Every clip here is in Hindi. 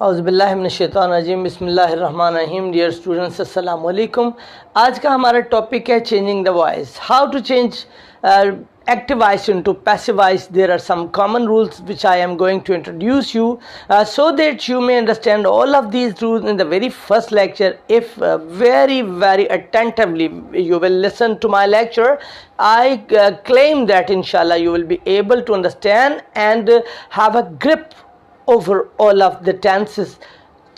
औज़ुबिल्लाहिमिनश्शैतानिर्रजीम बिस्मिल्लाहिर्रहमानिर्रहीम। डियर स्टूडेंट्स, अस्सलाम वालेकुम। आज का हमारा टॉपिक है changing the voice, how to change active voice into passive voice. There are some common rules which I am going to introduce you so that you may understand all of these rules in the very first lecture. If very attentively you will listen to my lecture, I claim that inshallah you will be able to understand and have a grip over all of the tenses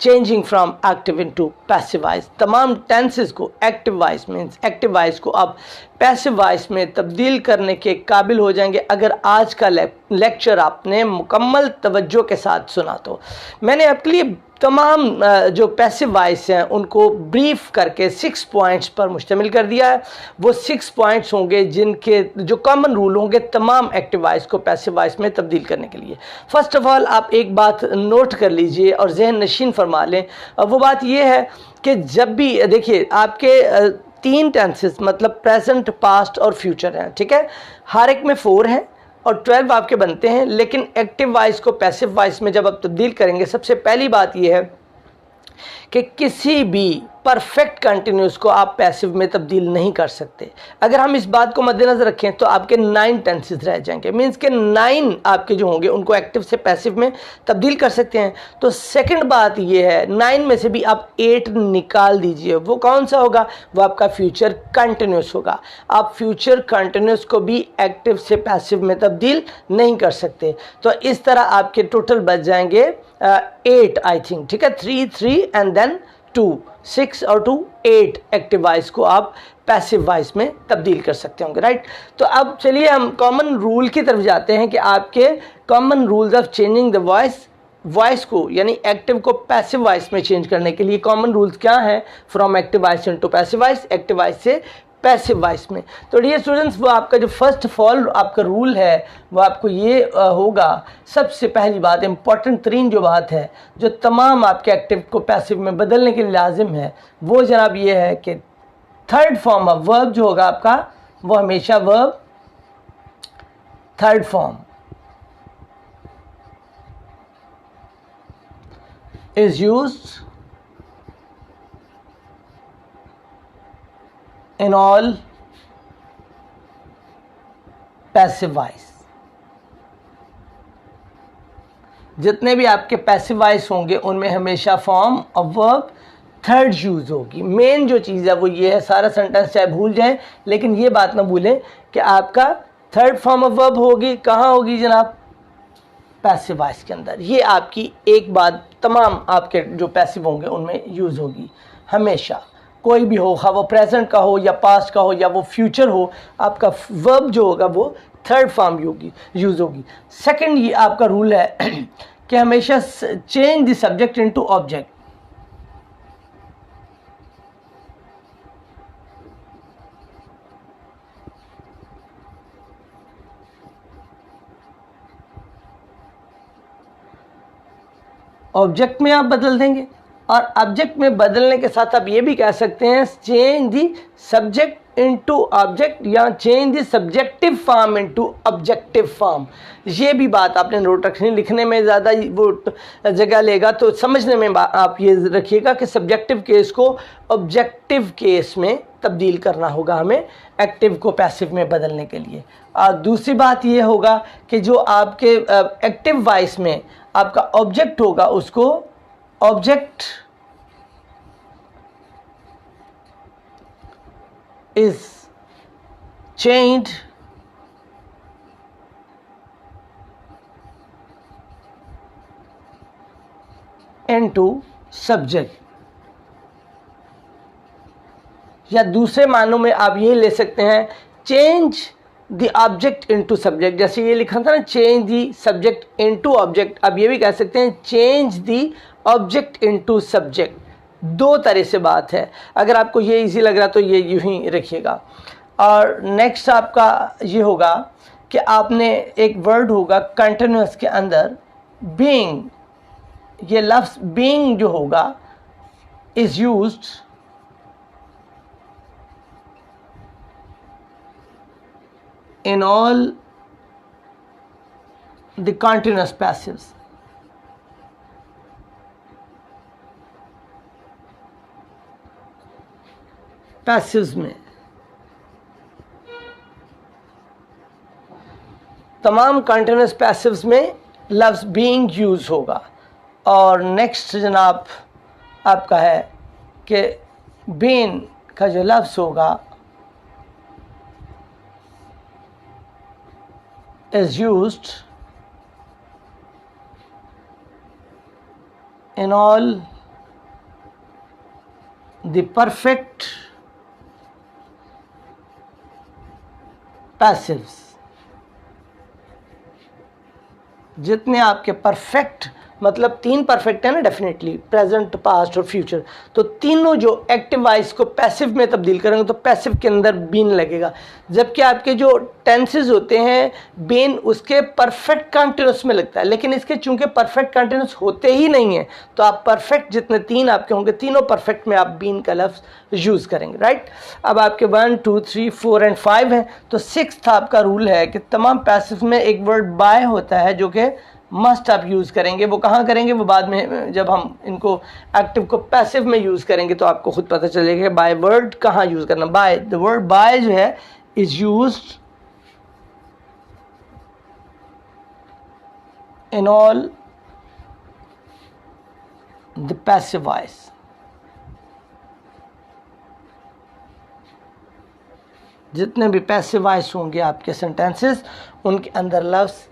changing from active into passive voice. तमाम टेंसेस को active voice means active voice को आप पैसिव वॉइस में तब्दील करने के काबिल हो जाएंगे अगर आज का लेक्चर आपने मुकम्मल तवज्जो के साथ सुना। तो मैंने आपके लिए तमाम जो पैसिव वॉइस हैं उनको ब्रीफ करके 6 पॉइंट्स पर मुश्तमिल कर दिया है। वो 6 पॉइंट्स होंगे जिनके जो कॉमन रूल होंगे तमाम एक्टिव वॉइस को पैसिव वॉइस में तब्दील करने के लिए। फ़र्स्ट ऑफ़ ऑल आप एक बात नोट कर लीजिए और जहन नशीन फरमा लें। वो बात ये है कि जब भी देखिए आपके 3 टेंसेस मतलब प्रेजेंट, पास्ट और फ्यूचर हैं, ठीक है। हर एक में 4 हैं और 12 आपके बनते हैं, लेकिन एक्टिव वॉइस को पैसिव वॉइस में जब आप तब्दील करेंगे, सबसे पहली बात यह है कि किसी भी परफेक्ट कंटिन्यूस को आप पैसिव में तब्दील नहीं कर सकते। अगर हम इस बात को मद्देनज़र रखें तो आपके 9 टेंसेस रह जाएंगे, मीन्स के 9 आपके जो होंगे उनको एक्टिव से पैसिव में तब्दील कर सकते हैं। तो सेकंड बात ये है 9 में से भी आप 8 निकाल दीजिए। वो कौन सा होगा? वो आपका फ्यूचर कंटिन्यूस होगा। आप फ्यूचर कंटिन्यूस को भी एक्टिव से पैसिव में तब्दील नहीं कर सकते। तो इस तरह आपके टोटल बच जाएंगे 8 आई थिंक, ठीक है। 3 एंड देन 2, 6 और 2 8 एक्टिव वॉइस को आप पैसिव वॉइस में तब्दील कर सकते होंगे, राइट। तो अब चलिए हम कॉमन रूल की तरफ जाते हैं कि आपके common rules of changing the voice को यानी एक्टिव को पैसिव वॉइस में चेंज करने के लिए कॉमन रूल्स क्या हैं from active voice into passive voice, active voice से पैसिव वॉइस में। तो डियर स्टूडेंट्स, वो आपका जो फर्स्ट ऑफ ऑल आपका रूल है वो आपको ये होगा। सबसे पहली बात, इंपॉर्टेंट तरीन जो बात है जो तमाम आपके एक्टिव को पैसिव में बदलने के लिए लाजिम है, वो जनाब ये है कि थर्ड फॉर्म ऑफ वर्ब जो होगा आपका वो हमेशा verb third form is used in all passive voice। जितने भी आपके पैसिव वॉइस होंगे उनमें हमेशा form of verb third use होगी। मेन जो चीज़ है वो ये है, सारा सेंटेंस चाहे भूल जाएं लेकिन ये बात ना भूलें कि आपका थर्ड फॉर्म ऑफ वर्ब होगी। कहाँ होगी जनाब? पैसिव वॉइस के अंदर। ये आपकी एक बात तमाम आपके जो पैसिव होंगे उनमें यूज़ होगी हमेशा। कोई भी हो, हाँ वो प्रेजेंट का हो या पास्ट का हो या वो फ्यूचर हो, आपका वर्ब जो होगा वो थर्ड फॉर्म यूज़ होगी। सेकंड ये आपका रूल है कि हमेशा change the subject into object. Object में आप बदल देंगे और ऑब्जेक्ट में बदलने के साथ आप ये भी कह सकते हैं change the subject into object या change the subjective form into objective form. ये भी बात आपने नोट रखनी, लिखने में ज़्यादा वो जगह लेगा तो समझने में आप ये रखिएगा कि सब्जेक्टिव केस को ऑब्जेक्टिव केस में तब्दील करना होगा हमें एक्टिव को पैसिव में बदलने के लिए। और दूसरी बात ये होगा कि जो आपके एक्टिव वॉइस में आपका ऑब्जेक्ट होगा उसको object is changed into subject, या दूसरे मानों में आप ये ले सकते हैं change the object into subject. जैसे ये लिखा था ना change the subject into object, अब ये भी कह सकते हैं change the object into subject. दो तरह से बात है, अगर आपको ये इजी लग रहा तो ये यूं ही रखिएगा। और नेक्स्ट आपका ये होगा कि आपने एक वर्ड होगा कंटिन्यूस के अंदर बीइंग, ये लफ्ज़ बीइंग जो होगा is used in all the continuous passives. Passives में तमाम कंटिन्यूस पैसिव्स में लफ्ज़ बीइंग यूज़ होगा। और नेक्स्ट जनाब आपका है कि बीन का जो लफ्ज़ होगा is used in all the perfect passives. जितने आपके परफेक्ट, मतलब 3 परफेक्ट है ना डेफिनेटली, प्रेजेंट, पास्ट और फ्यूचर, तो तीनों जो एक्टिव वॉइस को पैसिव में तब्दील करेंगे तो पैसिव के अंदर बीन लगेगा। जबकि आपके जो टेंसेस होते हैं बीन उसके परफेक्ट कंटिन्यूस में लगता है, लेकिन इसके चूंकि परफेक्ट कंटिन्यूस होते ही नहीं है तो आप परफेक्ट जितने 3 आपके होंगे तीनों परफेक्ट में आप बीन का लफ्ज़ यूज़ करेंगे, राइट। अब आपके 1, 2, 3, 4 एंड 5 है, तो 6th आपका रूल है कि तमाम पैसिव में एक वर्ड बाय होता है जो कि मस्ट आप यूज़ करेंगे। वो कहाँ करेंगे, वो बाद में जब हम इनको एक्टिव को पैसिव में यूज़ करेंगे तो आपको खुद पता चलेगा कि बाय वर्ड कहाँ यूज़ करना। बाय, द वर्ड बाय जो है is used in all the passive voice. जितने भी पैसिव वॉइस होंगे आपके सेंटेंसेस उनके अंदर लफ्ज़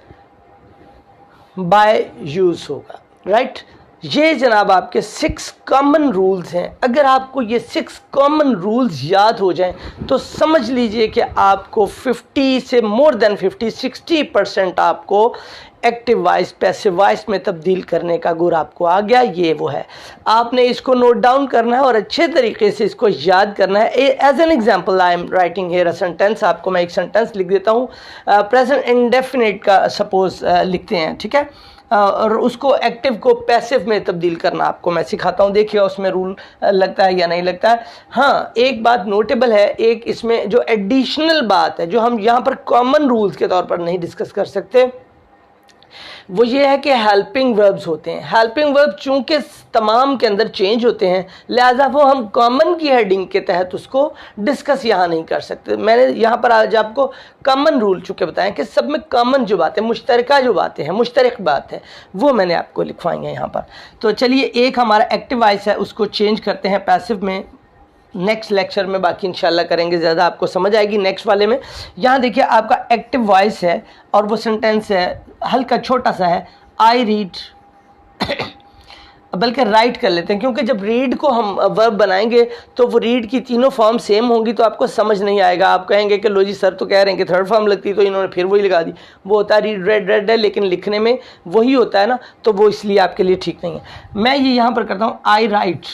बाय यूज़ होगा, राइट। ये जनाब आपके 6 कॉमन रूल्स हैं। अगर आपको ये 6 कॉमन रूल्स याद हो जाएं तो समझ लीजिए कि आपको 50 से मोर देन 50-60% आपको एक्टिव वॉइस पैसिव वॉइस में तब्दील करने का गुर आपको आ गया। ये वो है, आपने इसको नोट डाउन करना है और अच्छे तरीके से इसको याद करना है। As an example I am writing here a sentence. आपको मैं एक सेंटेंस लिख देता हूँ, प्रेजेंट इंडेफिनिट का सपोज लिखते हैं, ठीक है, और उसको एक्टिव को पैसिव में तब्दील करना आपको मैं सिखाता हूँ। देखिए उसमें रूल लगता है या नहीं लगता है। हाँ, एक बात नोटेबल है, एक इसमें जो एडिशनल बात है जो हम यहाँ पर कॉमन रूल्स के तौर पर नहीं डिस्कस कर सकते, वो ये है कि हेल्पिंग वर्ब्स होते हैं। हेल्पिंग वर्ब चूंकि तमाम के अंदर चेंज होते हैं लिहाजा वो हम कॉमन की हेडिंग के तहत उसको डिस्कस यहाँ नहीं कर सकते। मैंने यहाँ पर आज आपको कॉमन रूल चूँकि बताएं कि सब में कॉमन जो बातें, मुश्तरका जो बातें हैं, मुश्तरक बात है, वो मैंने आपको लिखवाई है यहाँ पर। तो चलिए एक हमारा एक्टिव वॉइस है उसको चेंज करते हैं पैसिव में, नेक्स्ट लेक्चर में बाकी इंशाल्लाह करेंगे, ज़्यादा आपको समझ आएगी नेक्स्ट वाले में। यहाँ देखिए आपका एक्टिव वॉइस है और वो सेंटेंस है हल्का छोटा सा है, आई रीड बल्कि राइट कर लेते हैं क्योंकि जब रीड को हम वर्ब बनाएंगे तो वो रीड की तीनों फॉर्म सेम होंगी तो आपको समझ नहीं आएगा। आप कहेंगे कि लो जी सर तो कह रहे हैं कि 3rd फॉर्म लगती है तो इन्होंने फिर वही लगा दी। वो होता है रीड रेड रेड है, लेकिन लिखने में वही होता है ना, तो वो इसलिए आपके लिए ठीक नहीं है। मैं ये यहाँ पर करता हूँ, आई राइट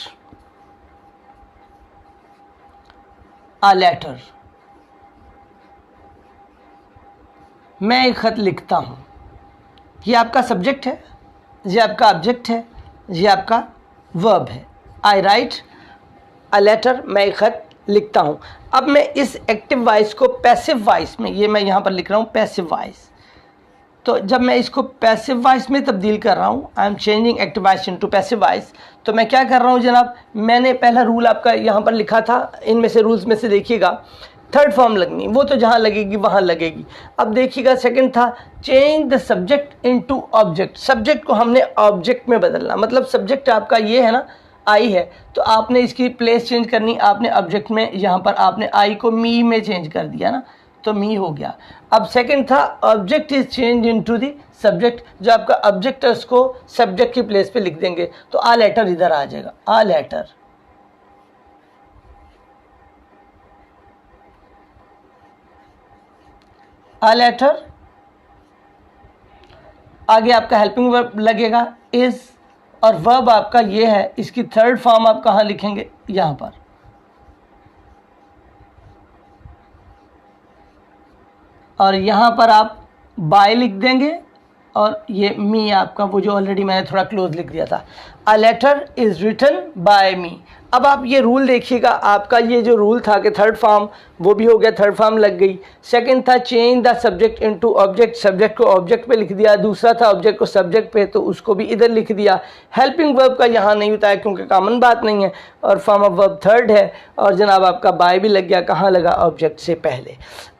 अ लेटर, मैं एक ख़त लिखता हूँ। ये आपका सब्जेक्ट है, ये आपका ऑब्जेक्ट है, ये आपका वर्ब है। आई राइट अ लेटर, मैं एक ख़त लिखता हूँ। अब मैं इस एक्टिव वॉइस को पैसिव वॉइस में, ये मैं यहाँ पर लिख रहा हूँ पैसिव वॉइस, तो जब मैं इसको पैसिव वॉइस में तब्दील कर रहा हूँ, I am changing active voice into passive voice, तो मैं क्या कर रहा हूँ जनाब, मैंने पहला रूल आपका यहाँ पर लिखा था, इनमें से रूल्स में से देखिएगा 3rd फॉर्म लगनी, वो तो जहाँ लगेगी वहाँ लगेगी। अब देखिएगा सेकंड था change the subject into object, subject को हमने ऑब्जेक्ट में बदलना, मतलब सब्जेक्ट आपका ये है ना, आई है, तो आपने इसकी प्लेस चेंज करनी, आपने ऑब्जेक्ट में यहाँ पर आपने आई को मी में चेंज कर दिया ना, तो मी हो गया। अब सेकंड था object is change into the subject, जो आपका ऑब्जेक्ट है उसको सब्जेक्ट की प्लेस पे लिख देंगे तो आ लेटर इधर आ जाएगा, आ लेटर। आ लेटर आगे आपका हेल्पिंग वर्ब लगेगा इज, और वर्ब आपका ये है, इसकी 3rd फॉर्म आप कहाँ लिखेंगे, यहाँ पर। और यहाँ पर आप बाय लिख देंगे और ये मी आपका वो जो ऑलरेडी मैंने थोड़ा क्लोज लिख दिया था। A letter is written by me. अब आप ये रूल देखिएगा, आपका ये जो रूल था कि थर्ड फॉर्म, वो भी हो गया, थर्ड फॉर्म लग गई। सेकंड था change the subject into object, subject को ऑब्जेक्ट पे लिख दिया। दूसरा था ऑब्जेक्ट को सब्जेक्ट पे, तो उसको भी इधर लिख दिया। हेल्पिंग वर्ब का यहाँ नहीं बताया क्योंकि कॉमन बात नहीं है, और फॉर्म ऑफ वर्ब थर्ड है, और जनाब आपका बाय भी लग गया, कहाँ लगा, ऑब्जेक्ट से पहले।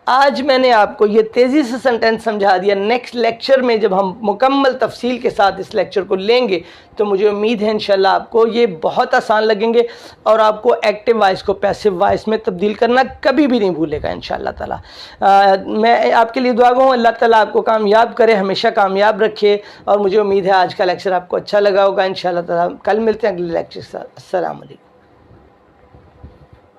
आज मैंने आपको ये तेज़ी से सेंटेंस समझा दिया। नेक्स्ट लेक्चर में जब हम मुकम्मल तफसील के साथ इस लेक्चर को लेंगे तो मुझे उम्मीद है इंशाल्लाह आपको ये बहुत आसान लगेंगे, और आपको एक्टिव वॉइस को पैसिव वॉइस में तब्दील करना कभी भी नहीं भूलेगा इंशाल्लाह ताला। मैं आपके लिए दुआ हूँ, अल्लाह ताला आपको कामयाब करे, हमेशा कामयाब रखे, और मुझे उम्मीद है आज का लेक्चर आपको अच्छा लगा होगा। इंशाल्लाह ताला कल मिलते हैं अगले लेक्चर के साथ। अस्सलाम वालेकुम।